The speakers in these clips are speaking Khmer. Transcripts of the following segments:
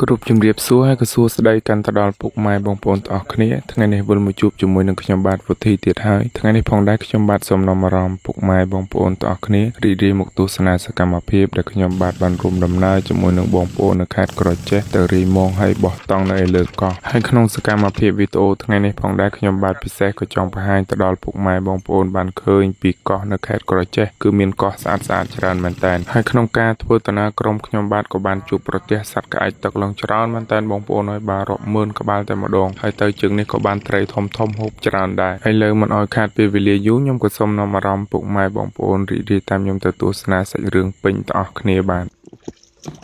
គ្រប់ជំរាបសួរហើយក៏សួស្តីកាន់ទៅដល់ពុកម៉ែបងប្អូនទាំងអស់គ្នាថ្ងៃនេះវិលមកជួបជាមួយនឹងខ្ញុំបាទវុធីទៀតហើយថ្ងៃនេះផងដែរខ្ញុំបាទសូមនាំអារម្មណ៍ពុកម៉ែបងប្អូនទាំងអស់គ្នារីករាយមកទស្សនាសកម្មភាពដែលខ្ញុំបាទបានរួមដំណើរជាមួយនឹងបងប្អូននៅខេត្តក្រចេះទៅរីម៉ងហើយបោះតង់នៅលើកោះហើយក្នុងសកម្មភាពវីដេអូថ្ងៃនេះផងដែរខ្ញុំបាទពិសេសក៏ចង់បង្ហាញទៅដល់ពុកម៉ែបងប្អូនបានឃើញពីកោះនៅខេត្តក្រចេះគឺមានកោះស្អាតច្រើនមែនតើហើយក្នុងការធ្វើដំណើរក្រុមខ្ញុំបាទក៏បានជួបប្រទះសត្វក្អែកទឹកឡើងច្រើនមែនតើបងប្អូនហើយបាទរាប់ម៉ឺនក្បាលតែម្ដងហើយទៅជើងនេះក៏បានត្រីធំហូបច្រើនដែរហើយលើមិនអោយខាតពេលវេលាយូរខ្ញុំក៏សូមនាំអារម្មណ៍ពុកម៉ែបងប្អូនរីករាយតាមខ្ញុំទៅទស្សនាសាច់រឿងពេញទាំងអស់គ្នាបាទ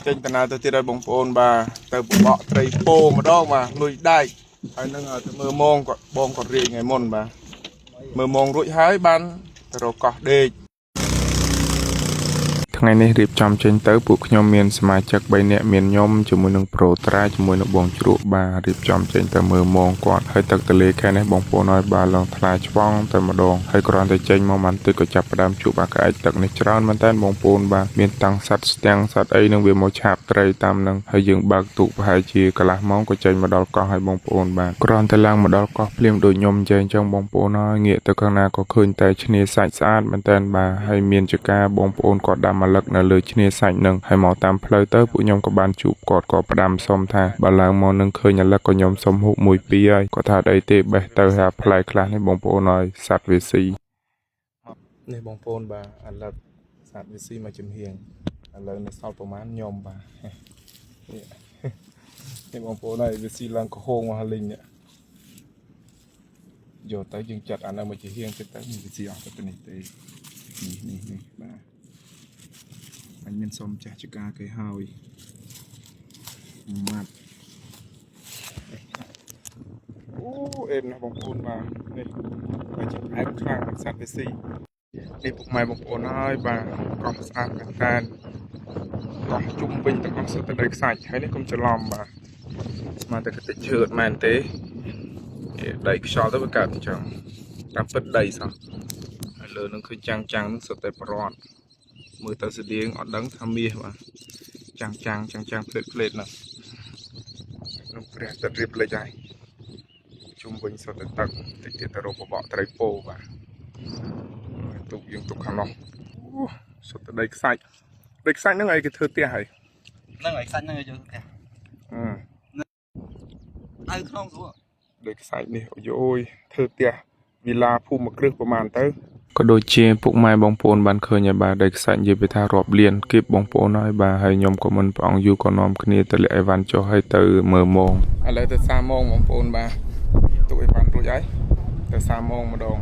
ចេញដំណើរទៅទៀតហើយបងប្អូនបាទទៅបបកត្រីពោម្ដងបាទលុយដែកហើយនឹងទៅមើលម៉ងគាត់បងគាត់រៀងថ្ងៃមុនបាទមើលម៉ងរួចហើយបានទៅរកកោះដេកថ្ងៃនេះរៀបចំចេញទៅពួកខ្ញុំមានសមាជិក3នាក់មានខ្ញុំជាមួយនឹងប្រូត្រាជាមួយនឹងបងជ្រក់បាទរៀបចំចេញទៅមើលម៉ងគាត់ហើយទឹកទន្លេខេត្តនេះបងប្អូនឲ្យបាទឡងថ្លាឆ្វង់តែម្ដងហើយគ្រាន់តែចេញមកបានទឹកក៏ចាប់ផ្ដើមជួបអាក្អែកទឹកនេះច្រើនមែនតើបងប្អូនបាទមានតាំងសត្វស្ទាំងសត្វអីនឹងវាមកឆាបត្រីតាមនឹងហើយយើងបើកទូកប្រហែលជាកន្លះម៉ោងក៏ចេញមកដល់កោះហើយបងប្អូនបាទគ្រាន់តែឡើងមកដល់កោះភ្លាមដូចខ្ញុំអញ្ចឹងបងប្អូនហើយងាកទៅខាងណាក៏ឃើញតែឈ្នាសាច់ស្អាតមែនតើបាទហើយមានចកាបងប្អូនគាត់ដាំអាលឹកនៅលើឈ្នាសាច់នឹងហើយមកតាមផ្លូវទៅពួកខ្ញុំក៏បានជួបគាត់ក៏ផ្ដាំសុំថាបើឡើងមកនឹងឃើញអាលឹកក៏ខ្ញុំសុំហូប1 2ហើយគាត់ថាអីទេបេះទៅថាផ្លែខ្លះនេះបងប្អូនហើយសัตว์វាស៊ីនេះបងប្អូនបាទអាលឹកសัตว์វាស៊ីមកចំហៀងឥឡូវនៅសល់ប្រហែលខ្ញុំបាទនេះបងប្អូនហើយវាស៊ីឡើងក្រហមមកហើយលេងនេះយកទៅយើងចាត់អានៅមកចំហៀងទៅវាស៊ីអស់ទៅនេះទេនេះបាទអញមានសុំចាស់ចកាគេហើយម៉ាត់អូអេនណាបងប្អូនបាទនេះបើជាផ្អែមខ្លាំងសัตว์វាស៊ីនេះពុកម៉ែបងប្អូនហើយបាទកោះស្អាតមែនតើកោះជុំវិញទាំងអស់សុទ្ធតែដីខ្សាច់ហើយនេះកុំច្រឡំបាទស្មានតែកតិចឈើអត់មែនទេដីខ្យល់ទៅវាកើតអញ្ចឹងតាមពិតដីសោះហើយលើនឹងឃើញចាំងនឹងសុទ្ធតែប្រត់មើលទៅស្តៀងអត់ដឹងថាមាសបាទចាំងផ្លេតណាក្នុងព្រះទឹករៀបលេចហើយជុំវិញសុទ្ធតែទឹកតិចទៀតទៅរកបបកត្រីពោបាទទុកយើងទុកខាងនោះសុទ្ធតែដីខ្សាច់ហ្នឹងអីគេធ្វើផ្ទះហើយហ្នឹងហើយខ្សាច់ហ្នឹងយើងផ្ទះនៅក្នុងស្រួលដីខ្សាច់នេះអូយធ្វើផ្ទះវិឡាភូមិគ្រឹះប្រហែលទៅក៏ដូចជាពុកម៉ែបងប្អូនបានឃើញហើយបាទដីខ្សាច់និយាយពីថារាប់លានគៀបបងប្អូនហើយបាទហើយខ្ញុំក៏មិនប្រអងយូរក៏នាំគ្នាទៅលាក់អីវ៉ាន់ចុះហើយទៅមើលម៉ងឥឡូវទៅសាម៉ងបងប្អូនបាទទុកអីវ៉ាន់រួចហើយទៅសាម៉ងម្ដង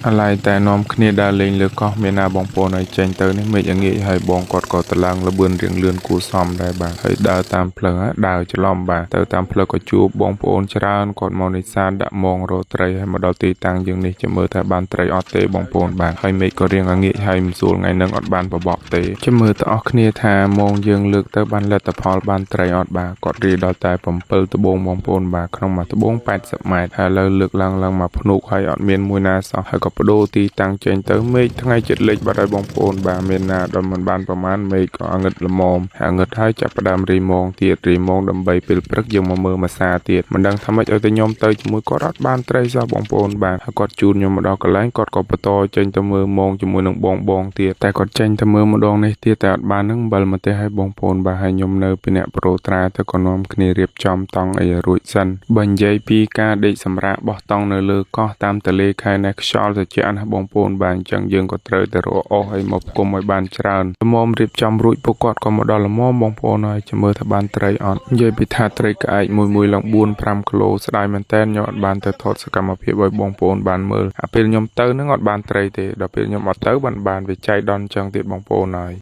អាឡ័យតែនាំគ្នាដើរលេងលើកោះមានណាបងប្អូនឲ្យចេញទៅនេះមេឃងាយហើយបងគាត់ក៏តឡើងលបឿនរៀងលឿនគួរសមដែរបាទហើយដើរតាមផ្លូវដើរច្រឡំបាទទៅតាមផ្លូវក៏ជួបបងប្អូនច្រើនគាត់មកនេសាទដាក់មងរកត្រីហើយមកដល់ទីតាំងយើងនេះចាំមើលថាបានត្រីអត់ទេបងប្អូនបាទហើយមេឃក៏រៀងងាយហើយមិនស្រួលថ្ងៃនឹងអត់បានបបកទេចាំមើលទៅអស់គ្នាថាមងយើងលើកទៅបានលទ្ធផលបានត្រីអត់បាទគាត់រីដល់តែ7ត្បូងបងប្អូនបាទក្នុងមួយត្បូង80ម៉ែត្រហើយលើលើកឡើងមកភ្នុកហើយអត់មានមួយណាសោះហើយក៏បដូរទីតាំងចេញទៅមេឃថ្ងៃចិត្តលេខបាត់ហើយបងប្អូនបាទមានណាដល់មិនបានប្រមាណមេឃក៏ងឹតល្មមហើយងឹតហើយចាប់ផ្ដើមរីម៉ងទៀតរីម៉ងដើម្បីពេលព្រឹកយើងមកមើលមួយសាទៀតមិនដឹងថាម៉េចឲ្យតែខ្ញុំទៅជាមួយគាត់អត់បានត្រីសោះបងប្អូនបាទហើយគាត់ជូនខ្ញុំមកដល់កន្លែងគាត់ក៏បន្តចេញទៅមើលម៉ងជាមួយនឹងបងទៀតតែគាត់ចេញទៅមើលម្ដងនេះទៀតតែអត់បាននឹងអំបិលមកទេឲ្យបងប្អូនបាទហើយខ្ញុំនៅពីអ្នកប្រូត្រាទៅក៏នាំគ្នារៀបចំតង់អីរួចសិនបើនិយាយពីការដេកសម្រាកបោះតង់នៅលើកោះតាមទន្លេខេត្តនេះខ្យល់ត្រជាក់ណាបងប្អូនបាទអញ្ចឹងយើងក៏ត្រូវតែរកអស់ឲ្យមកគុំឲ្យបានច្រើនល្មមរៀបចំរួចពួកគាត់ក៏មកដល់ល្មមបងប្អូនហើយចាំមើលថាបានត្រីអត់និយាយពីថាត្រីក្អែកមួយឡើង4-5 គីឡូស្ដាយមែនតើខ្ញុំអត់បានទៅថតសកម្មភាពឲ្យបងប្អូនបានមើលពេលខ្ញុំទៅនឹងអត់បានត្រីទេដល់ពេលខ្ញុំអត់ទៅបានវាចៃដន្យអញ្ចឹងទៀតបងប្អូនហើយ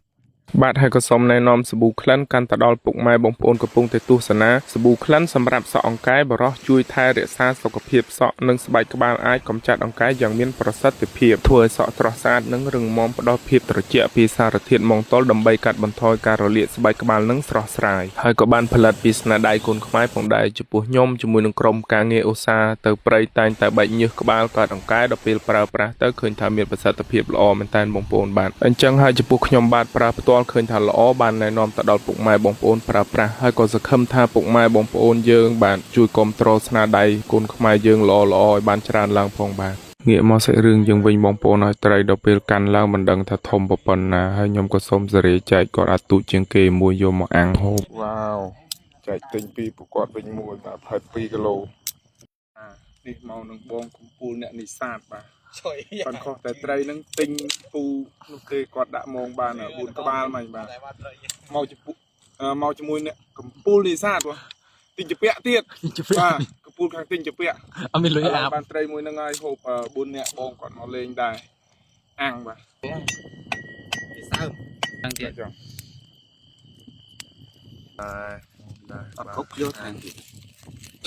បាទហើយក៏សូមណែនាំសាប៊ូក្លិនកាន់ទៅដល់ពុកម៉ែបងប្អូនកំពុងតែទស្សនាសាប៊ូក្លិនសម្រាប់សក់អង្កែបរោះជួយថែរក្សាសុខភាពសក់និងស្បែកក្បាលអាចកម្ចាត់អង្កែយ៉ាងមានប្រសិទ្ធភាពធ្វើឲ្យសក់ស្រស់ស្អាតនិងរឹងមាំផ្ដល់ភាពត្រជាក់ពីសារធាតុម៉ង់តុលដើម្បីកាត់បន្ថយការរលាកស្បែកក្បាលនិងស្រស់ស្រាយហើយក៏បានផលិតពីស្នាដៃកូនខ្មែរផងដែរចំពោះខ្ញុំជាមួយនឹងក្រុមការងារឧស្សាហ៍ទៅព្រៃតែងតែបែកញើសក្បាលកាត់អង្កែដល់ពេលប្រើប្រាស់ទៅឃើញថាមានប្រសិទ្ធភាពល្អមែនតើបងប្អូនបាទអញ្ចឹងហើយចំពោះខ្ញុំបាទប្រើផ្ទាល់ឃើញថាល្អបានណែនាំទៅដល់ពុកម៉ែបងប្អូនប្រើប្រាស់ហើយក៏សង្ឃឹមថាពុកម៉ែបងប្អូនយើងបាទជួយគ្រប់គ្រងស្នាដៃគុណខ្មែរយើងល្អៗឲ្យបានច្រើនឡើងផងបាទងាកមកសាច់រឿងយើងវិញបងប្អូនឲ្យត្រីដល់ពេលកាន់ឡើងមិនដឹងថាធំប៉ុណ្ណាហើយខ្ញុំក៏សូមសេរីចែកគាត់អាទូចជាងគេមួយយកមកអាំងហូបវ៉ាវចែកទិញពីប្រកបវិញមួយបាទផែត2គីឡូនេះមកនឹងបងកំពូលអ្នកនេសាទបាទគាត់ខុសតែត្រីនឹងទិញពូនោះទេគាត់ដាក់មងបាន4ក្បាលមកបាទមកជាមួយអ្នកកំពូលនេសាទបាទទិញជាពាក់ទៀតបាទកំពូលខាងទិញជាពាក់អត់មានលុយអាប់បានត្រីមួយនឹងហើយហូប4នាក់បងគាត់មកលេងដែរអាំងបាទនេសាទខាងទៀតចុះអត់គ្រប់យកខាងទៀត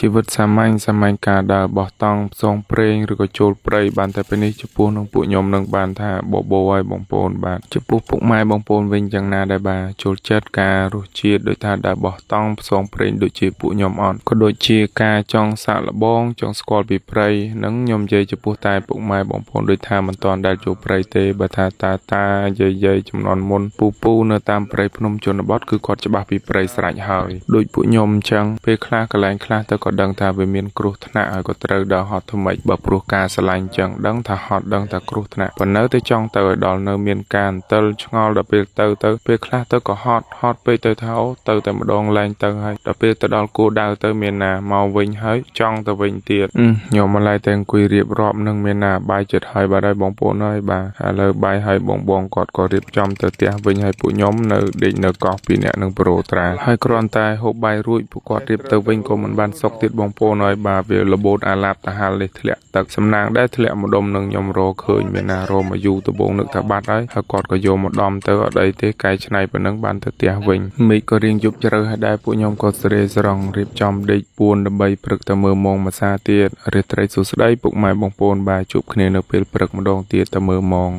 ជីវិតសាមញ្ញការដើរបោះតង់ផ្សងព្រេងឬក៏ចូលព្រៃបានតែពេលនេះចំពោះនឹងពួកខ្ញុំនឹងបានថាបបោឲ្យបងប្អូនបាទចំពោះពុកម៉ែបងប្អូនវិញយ៉ាងណាដែរបាទចូលចិត្តការរសជាតិដោយថាដើរបោះតង់ផ្សងព្រេងដូចជាពួកខ្ញុំអត់ក៏ដូចជាការចង់សាកល្បងចង់ស្គាល់ពីព្រៃនិងខ្ញុំនិយាយចំពោះតែពុកម៉ែបងប្អូនដូចថាមិនទាន់ដែលចូលព្រៃទេបើថាតាយាយចំនួនមុនពូនៅតាមព្រៃភ្នំជនបទគឺគាត់ច្បាស់ពីព្រៃស្រេចហើយដូចពួកខ្ញុំអញ្ចឹងពេលខ្លះកន្លែងខ្លះទៅក៏ដឹងថាវាមានគ្រោះថ្នាក់ហើយក៏ត្រូវដើរហត់ថ្មិចបើព្រោះការស្រឡាញ់ចឹងដឹងថាហត់ដឹងថាគ្រោះថ្នាក់ប៉ុន្តែទៅចង់ទៅឲ្យដល់នៅមានការអន្ទិលឆ្ងល់ដល់ពេលទៅពេលខ្លះទៅក៏ហត់ពេកទៅថាអូទៅតែម្ដងឡើងទៅហើយដល់ពេលទៅដល់គោលដៅទៅមានណាមកវិញហើយចង់ទៅវិញទៀតខ្ញុំម្ល៉េះតែអង្គុយរៀបរាប់នឹងមានណាបាយចិត្តហើយបាទហើយបងប្អូនហើយបាទឥឡូវបាយហើយបងគាត់ក៏រៀបចំទៅផ្ទះវិញហើយពួកខ្ញុំនៅដេកនៅកោះពីអ្នកនឹងប្រូត្រាហើយគ្រាន់តែហូបបាយរួចពួកគាត់រៀបទៅវិញក៏មិនបានសុខទៀតបងប្អូនហើយបាទវាលបូតអាឡាបតាហាលនេះធ្លាក់ទឹកសំណាងដែរធ្លាក់ម្ដុំនឹងខ្ញុំរកឃើញមានណារមអាយុដបងនឹកថាបាត់ហើយគាត់ក៏យកមកដំទៅអត់អីទេកែច្នៃប៉ុណ្ណឹងបានទៅផ្ទះវិញមេឃក៏រៀងយប់ជ្រៅហើយដែរពួកខ្ញុំក៏ស្រេស្រង់រៀបចំដេកពួនដើម្បីព្រឹកទៅមើលម៉ោងមួយសាទៀតរាត្រីសួស្ដីពុកម៉ែបងប្អូនបាទជួបគ្នានៅពេលព្រឹកម្ដងទៀតទៅមើលម៉ោង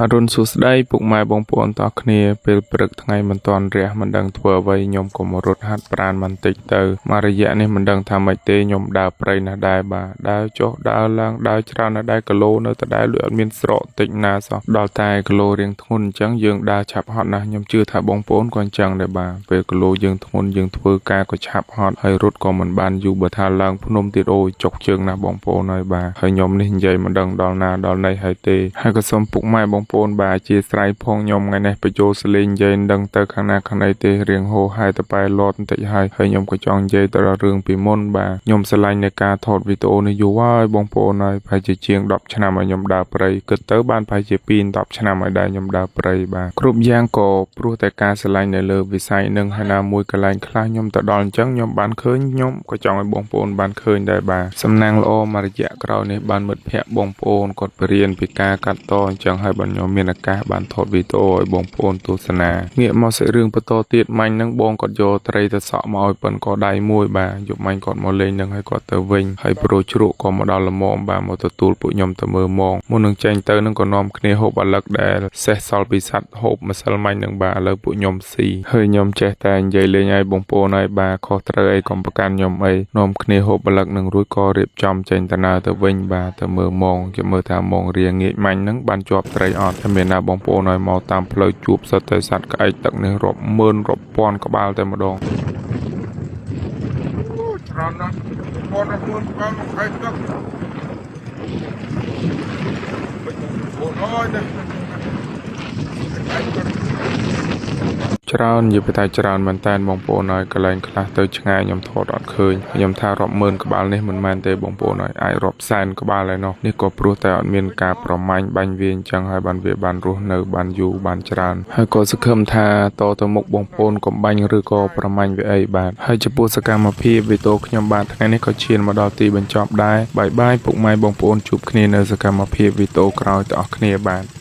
អរុនសួស្ដីពុកម៉ែបងប្អូនទាំងអស់គ្នាពេលព្រឹកថ្ងៃមិនទាន់រះមិនដឹងធ្វើអ្វីខ្ញុំក៏មករត់ហាត់ប្រាណបន្តិចទៅមករយៈនេះមិនដឹងថាម៉េចទេខ្ញុំដើរព្រៃណាស់ដែរបាទដើរចុះដើរឡើងដើរច្រើនណាស់ដែរគីឡូនៅតែដែរលុយអត់មានស្រកតិចណាសោះដល់តែគីឡូរៀងធ្ងន់អញ្ចឹងយើងដើរឆាប់ហត់ណាស់ខ្ញុំជឿថាបងប្អូនក៏អញ្ចឹងដែរបាទពេលគីឡូយើងធ្ងន់យើងធ្វើការក៏ឆាប់ហត់ហើយរត់ក៏មិនបានយូរបើថាឡើងភ្នំទៀតអូយចុកជើងណាស់បងប្អូនហើយបាទហើយខ្ញុំនេះនិយាយមិនដឹងដល់ណាដល់ណីហើយទេហើយក៏សូមពុកម៉ែបងប្អូនបាទជាស្រ័យផងខ្ញុំថ្ងៃនេះបញ្ចូលសលេងនិយាយដឹងទៅខាងណាខាងណីទេរៀងហោហើយទៅបែលត់បន្តិចហើយខ្ញុំក៏ចង់និយាយទៅដល់រឿងពីមុនបាទខ្ញុំស្រឡាញ់នៃការថតវីដេអូនេះយូរហើយបងប្អូនហើយប្រហែលជាជាង10ឆ្នាំហើយខ្ញុំដើរព្រៃគិតទៅបានប្រហែលជា2-10ឆ្នាំហើយដែរខ្ញុំដើរព្រៃបាទគ្រប់យ៉ាងក៏ព្រោះតែការស្រឡាញ់នៅលើវិស័យនឹងហើយណាមួយកន្លែងខ្លះខ្ញុំទៅដល់អញ្ចឹងខ្ញុំបានឃើញខ្ញុំក៏ចង់ឲ្យបងប្អូនបានឃើញដែរបាទសំណាងល្អមករយៈក្រោយនេះបានមិត្តភ័ក្តិបងប្អូនគាត់បរៀនពីការកាត់តអញ្ចឹងហើយបានខ្ញុំមានឱកាសបានថតវីដេអូឲ្យបងប្អូនទស្សនាងាកមកសាច់រឿងបន្តទៀតមាញ់នឹងបងគាត់យកត្រីទៅសក់មកឲ្យប៉ុនក៏ដៃមួយបាទយកមាញ់គាត់មកលេងនឹងឲ្យគាត់ទៅវិញហើយប្រូជ្រក់ក៏មកដល់ល្មមបាទមកទទួលពួកខ្ញុំទៅមើលម៉ងមុននឹងចេញទៅនឹងក៏នាំគ្នាហូបអាឡឹកដែលសេះសល់ពីសัตว์ហូបម្សិលមាញ់នឹងបាទឥឡូវពួកខ្ញុំស៊ីហើយខ្ញុំចេះតែនិយាយលេងឲ្យបងប្អូនឲ្យបាទខុសត្រូវអីកុំប្រកាន់ខ្ញុំអីនាំគ្នាហូបអាឡឹកនឹងរួចក៏រៀបចំចេញដំណើរទៅវិញបាទទៅមើលម៉ងគេមើលថាម៉ងរៀងងាកមាញ់នឹងបានជាប់ត្រីអត់តែមានណាបងប្អូនឲ្យមកតាមផ្លូវជួបសត្វតែសត្វក្អែកទឹកនេះរាប់ម៉ឺនរាប់ពាន់ក្បាលតែម្ដងច្រើនណាស់ពាន់រាប់ម៉ឺនក្បាលក្អែកទឹកបងប្អូនអើយ ច្រើននិយាយទៅច្រើនមែនតើបងប្អូនហើយកន្លែងខ្លះទៅឆ្ងាយខ្ញុំថតអត់ឃើញខ្ញុំថារាប់ម៉ឺនក្បាលនេះមិនមែនទេបងប្អូនហើយអាចរាប់សែនក្បាលហើយនោះនេះក៏ព្រោះតែអត់មានការប្រមាញ់បាញ់វាអញ្ចឹងហើយបានវាបានរស់នៅបានយូរបានច្រើនហើយក៏សង្ឃឹមថាតទៅមុខបងប្អូនកុំបាញ់ឬក៏ប្រមាញ់វាអីបាទហើយចំពោះសកម្មភាពវីដេអូខ្ញុំបាទថ្ងៃនេះក៏ឈានមកដល់ទីបញ្ចប់ដែរបាយបាយពុកម៉ែបងប្អូនជួបគ្នានៅសកម្មភាពវីដេអូក្រោយទាំងអស់គ្នាបាទ